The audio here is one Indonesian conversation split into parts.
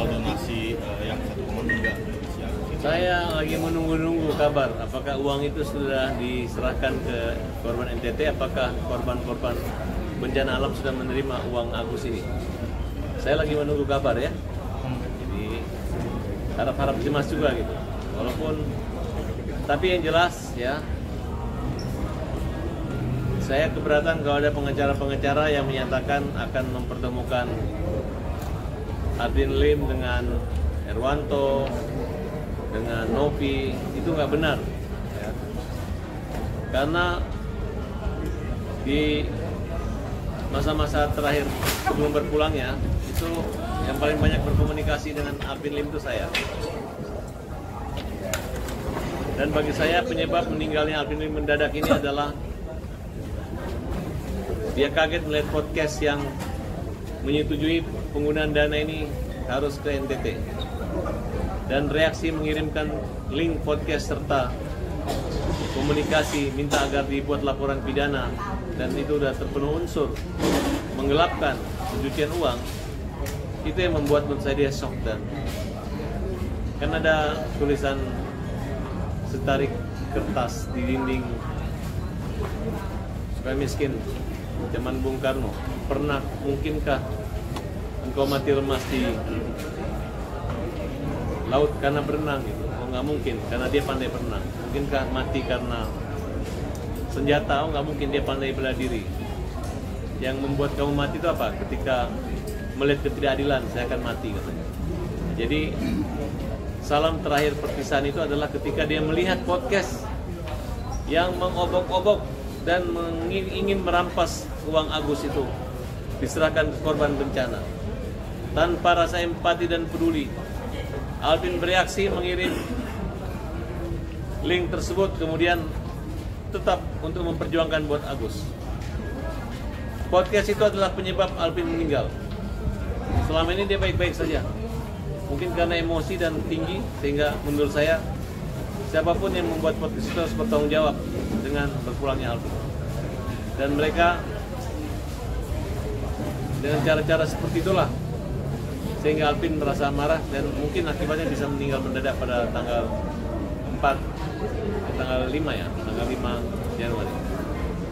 soal donasi yang 1,3 si Agus ini? Saya lagi menunggu kabar apakah uang itu sudah diserahkan ke korban NTT, apakah korban-korban bencana alam sudah menerima uang Agus ini. Saya lagi menunggu kabar ya. Jadi harap-harap cemas juga gitu. Walaupun tapi yang jelas ya, saya keberatan kalau ada pengacara-pengacara yang menyatakan akan mempertemukan Aldin Lim dengan Erwanto, dengan Novi. Itu nggak benar ya. Karena di masa-masa terakhir sebelum berpulangnya itu yang paling banyak berkomunikasi dengan Aldin Lim itu saya. Dan bagi saya penyebab meninggalnya Aldin Lim mendadak ini adalah dia kaget melihat podcast yang menyetujui penggunaan dana ini harus ke NTT. Dan reaksi mengirimkan link podcast serta komunikasi minta agar dibuat laporan pidana, dan itu sudah terpenuhi unsur menggelapkan pencucian uang. Itu yang membuat menurut saya dia shock. Dan kan ada tulisan setarik kertas di dinding supaya miskin zaman Bung Karno, mungkinkah engkau mati lemas di laut karena berenang gitu? Oh nggak mungkin, karena dia pandai berenang. Mungkinkah mati karena senjata? Oh nggak mungkin, dia pandai bela diri. Yang membuat kamu mati itu apa? Ketika melihat ketidakadilan, saya akan mati katanya. Jadi salam terakhir perpisahan itu adalah ketika dia melihat podcast yang mengobok-obok dan ingin merampas uang Agus itu diserahkan ke korban bencana. Tanpa rasa empati dan peduli, Aldin bereaksi mengirim link tersebut, kemudian tetap untuk memperjuangkan buat Agus. Podcast itu adalah penyebab Aldin meninggal. Selama ini dia baik-baik saja. Mungkin karena emosi dan tinggi, sehingga menurut saya siapapun yang membuat podcast itu harus bertanggung jawab dengan berpulangnya Aldin. Dan mereka dengan cara-cara seperti itulah sehingga Aldin merasa marah dan mungkin akibatnya bisa meninggal mendadak pada tanggal 5 ya, tanggal 5 Januari.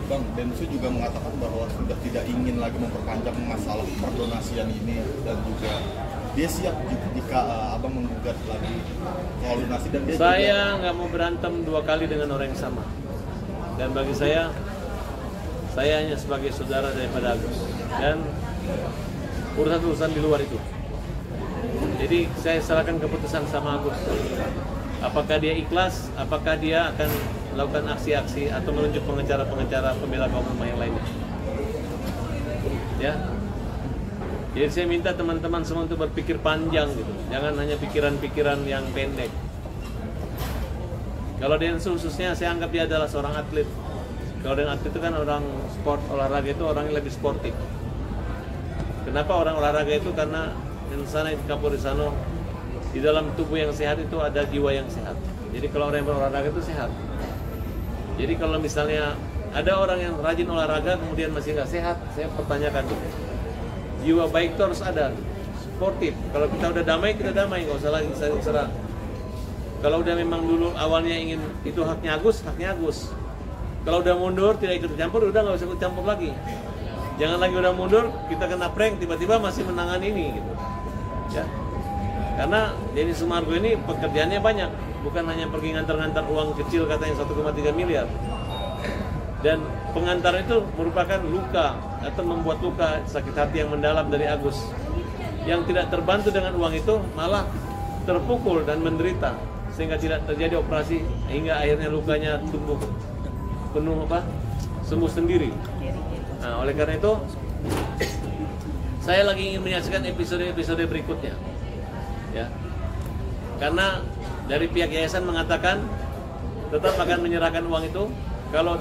Bang, Densu juga mengatakan bahwa sudah tidak ingin lagi memperpanjang masalah perdonasian ini, dan juga dia siap jika abang menggugat lagi soal donasi. Dan dia saya nggak mau berantem 2 kali dengan orang yang sama. Dan bagi saya hanya sebagai saudara daripada Agus dan urusan-urusan di luar itu. Jadi saya serahkan keputusan sama Agus. Apakah dia ikhlas, apakah dia akan melakukan aksi-aksi atau menunjuk pengacara-pengacara pembela kaum lemah yang lainnya. Ya. Jadi saya minta teman-teman semua untuk berpikir panjang gitu. Jangan hanya pikiran-pikiran yang pendek. Kalau Densu khususnya saya anggap dia adalah seorang atlet. Kalau dengan atlet itu kan orang sport, olahraga itu orang yang lebih sportif. Kenapa orang olahraga itu? Karena insana itu kapurisano, di dalam tubuh yang sehat itu ada jiwa yang sehat. Jadi kalau orang yang berolahraga itu sehat. Jadi kalau misalnya ada orang yang rajin olahraga kemudian masih nggak sehat, saya pertanyakan tuh. Jiwa baik itu harus ada, sportif. Kalau kita udah damai, kita damai, nggak usah lagi saling serang. Kalau udah memang dulu awalnya ingin itu haknya Agus, haknya Agus. Kalau udah mundur, tidak ikut campur, udah nggak usah ikut campur lagi. Jangan lagi udah mundur, kita kena prank, tiba-tiba masih menangani ini gitu. Ya. Karena Denny Sumargo ini pekerjaannya banyak, bukan hanya pergi ngantar-ngantar uang kecil katanya 1,3 miliar. Dan pengantar itu merupakan luka atau membuat luka sakit hati yang mendalam dari Agus. Yang tidak terbantu dengan uang itu malah terpukul dan menderita sehingga tidak terjadi operasi hingga akhirnya lukanya tumbuh penuh sembuh sendiri. Nah, oleh karena itu saya lagi ingin menyaksikan episode-episode berikutnya. Ya. Karena dari pihak yayasan mengatakan tetap akan menyerahkan uang itu. Kalau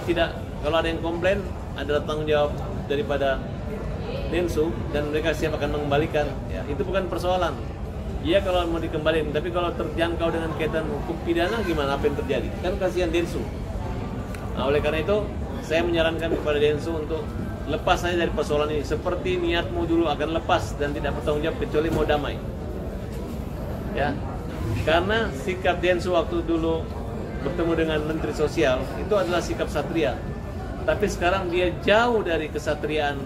ada yang komplain, adalah tanggung jawab daripada Densu dan mereka siap akan mengembalikan. Ya, itu bukan persoalan. Iya kalau mau dikembalikan, tapi kalau terjangkau dengan kaitan hukum pidana gimana, apa yang terjadi? Kan kasihan Densu. Nah, oleh karena itu saya menyarankan kepada Densu untuk lepas saja dari persoalan ini. Seperti niatmu dulu akan lepas dan tidak bertanggung jawab kecuali mau damai. Ya, karena sikap Densu waktu dulu bertemu dengan Menteri Sosial itu adalah sikap satria. Tapi sekarang dia jauh dari kesatriaan,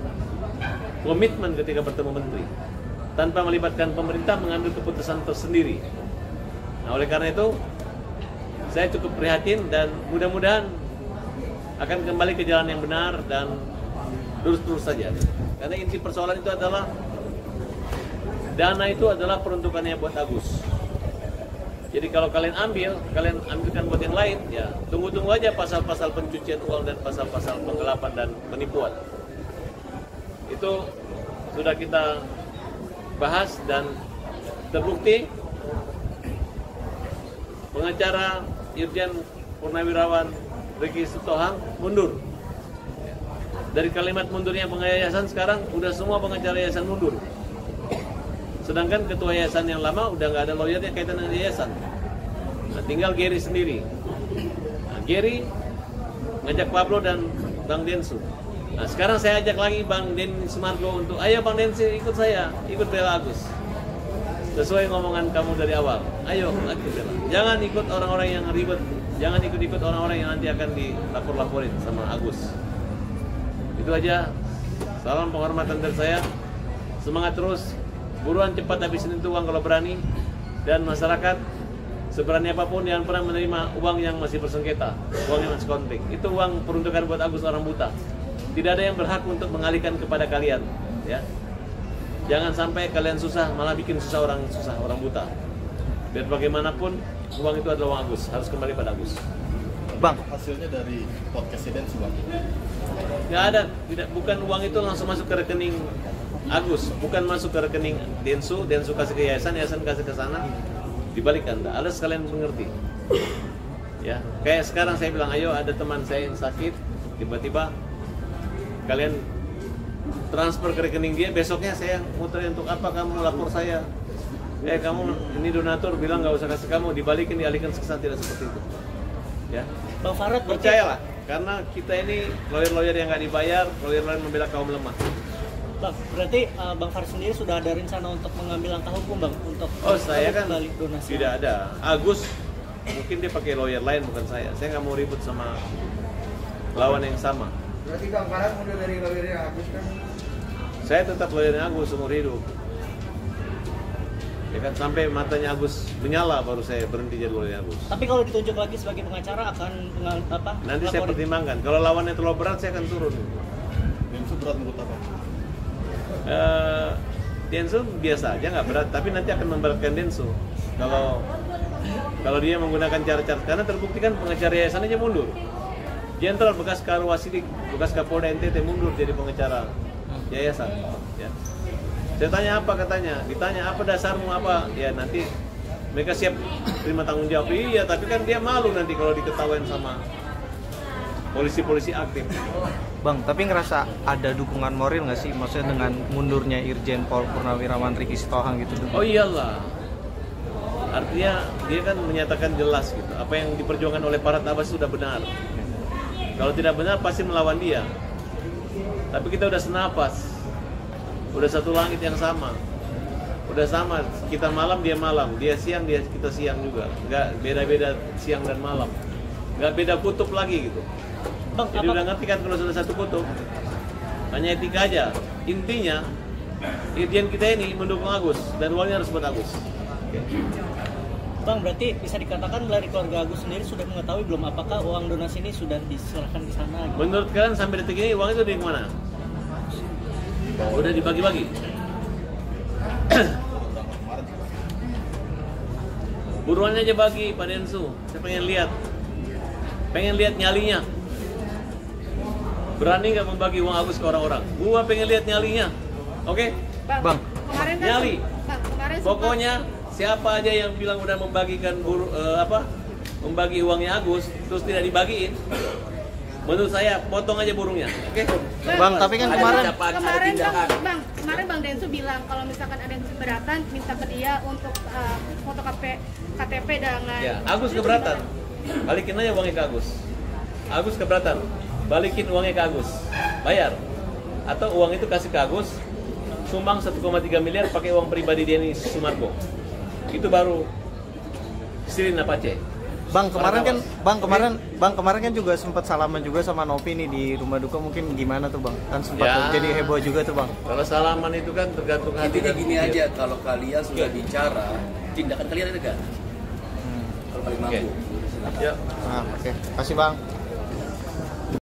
komitmen ketika bertemu menteri, tanpa melibatkan pemerintah mengambil keputusan tersendiri. Nah, oleh karena itu saya cukup prihatin dan mudah-mudahan akan kembali ke jalan yang benar dan lurus-lurus saja. Karena inti persoalan itu adalah dana itu adalah peruntukannya buat Agus. Jadi kalau kalian ambilkan buat yang lain, ya tunggu-tunggu aja pasal-pasal pencucian uang dan pasal-pasal penggelapan dan penipuan. Itu sudah kita bahas dan terbukti pengacara Irjen Purnawirawan Ricky Sitohang mundur. Dari kalimat mundurnya pengayasan sekarang udah semua pengacara yayasan mundur. Sedangkan ketua yayasan yang lama udah nggak ada lawyernya kaitan dengan yayasan. Nah, tinggal Gary sendiri. Nah, Gary ngajak Pablo dan Bang Densu. Nah, sekarang saya ajak lagi Bang Den Sumargo untuk, ayo Bang Densu ikut saya, ikut bela Agus. Sesuai ngomongan kamu dari awal. Ayo, ikut bela. Jangan ikut orang-orang yang ribet. Jangan ikut-ikut orang-orang yang nanti akan dilapor-laporin sama Agus. Itu aja. Salam penghormatan dari saya. Semangat terus. Buruan cepat habisin itu uang kalau berani. Dan masyarakat seberani apapun yang pernah menerima uang yang masih bersengketa, uang yang masih konflik, itu uang peruntukan buat Agus orang buta. Tidak ada yang berhak untuk mengalihkan kepada kalian, ya. Jangan sampai kalian susah malah bikin susah orang buta. Biar bagaimanapun uang itu adalah uang Agus, harus kembali pada Agus. Bang, hasilnya dari podcast Densu, Bang? Nggak ada, bukan uang itu langsung masuk ke rekening Agus, bukan masuk ke rekening Densu kasih ke yayasan kasih ke sana, dibalikkan. Harus kalian mengerti. Ya, kayak sekarang saya bilang, ayo ada teman saya yang sakit, tiba-tiba kalian transfer ke rekening dia, besoknya saya muterin untuk apa kamu lapor saya? Kamu ini donatur bilang nggak usah kasih kamu, dibalikin dialihkan ke sana, tidak seperti itu. Ya, Bang Farad, percayalah, karena kita ini lawyer-lawyer yang nggak dibayar, lawyer-lawyer membela kaum lemah. Bang, berarti Bang Farad sendiri sudah ada rencana untuk mengambil langkah hukum, Bang, untuk saya kan balik donasi? Tidak ada. Agus mungkin dia pakai lawyer lain, bukan saya. Saya nggak mau ribut sama lawan yang sama. Berarti Bang Farad udah dari lawyernya Agus kan? Saya tetap lawyernya Agus seumur hidup. Ya kan, sampai matanya Agus menyala baru saya berhenti jadi lawyernya Agus. Tapi kalau ditunjuk lagi sebagai pengacara akan Nanti saya pertimbangkan. Kalau lawannya terlalu berat saya akan turun. Densu berat menurut apa? Densu biasa aja nggak berat, tapi nanti akan memberatkan Densu kalau dia menggunakan cara-cara, karena terbukti kan pengacara yayasan aja mundur. Jenderal bekas Karwasidik, bekas Kapolda NTT mundur jadi pengacara yayasan. Ya. Saya tanya apa katanya, ditanya apa dasarmu apa, ya nanti mereka siap terima tanggung jawab. Iya, tapi kan dia malu nanti kalau diketawain sama polisi-polisi aktif. Bang, tapi ngerasa ada dukungan moral nggak sih? Maksudnya dengan mundurnya Irjen Pol Purnawirawan Ricky Sitohang gitu? Oh iyalah. Artinya dia kan menyatakan jelas gitu. Apa yang diperjuangkan oleh Farad Abbas sudah benar. Kalau tidak benar pasti melawan dia. Tapi kita udah senapas. Udah satu langit yang sama. Udah sama, kita malam dia malam, dia siang kita siang juga. Nggak beda-beda siang dan malam. Nggak beda kutub lagi gitu. Bang, jadi udah ngerti kan kalau sudah satu kutub, hanya etika aja. Intinya, Irjen kita ini mendukung Agus dan uangnya harus buat Agus. Bang, berarti bisa dikatakan dari keluarga Agus sendiri sudah mengetahui belum apakah uang donasi ini sudah diserahkan ke sana? Gitu? Menurut kalian sampai detik ini uang itu dari mana? Udah dibagi-bagi. Buruannya aja bagi Pak Densu. Saya pengen lihat nyalinya. Berani nggak membagi uang Agus ke orang-orang? Gua pengen lihat nyalinya. Oke? Bang, kemarin kan nyali. kemarin Pokoknya siapa aja yang bilang udah membagikan membagi uangnya Agus terus tidak dibagiin, menurut saya potong aja burungnya. Oke? Bang, tapi kan kemarin kemarin Bang Densu bilang kalau misalkan ada yang keberatan minta ke dia untuk foto KTP dengan Ya, Agus keberatan. Balikin aja uangnya ke Agus. Agus keberatan. Balikin uangnya ke Agus. Bayar. Atau uang itu kasih ke Agus, sumbang 1,3 miliar pakai uang pribadi Denny Sumargo. itu baru Sirin Apache. Bang kemarin kan juga sempat salaman juga sama Novi nih di rumah duka, mungkin gimana tuh Bang? Kan sempat Ya. jadi heboh juga tuh Bang. Kalau salaman itu kan tergantung hati. Intinya dan gini pikir. aja, kalau kalian sudah bicara, tindakan kalian ada nggak? Kalau paling mampu. Ya. Nah, oke. Kasih Bang.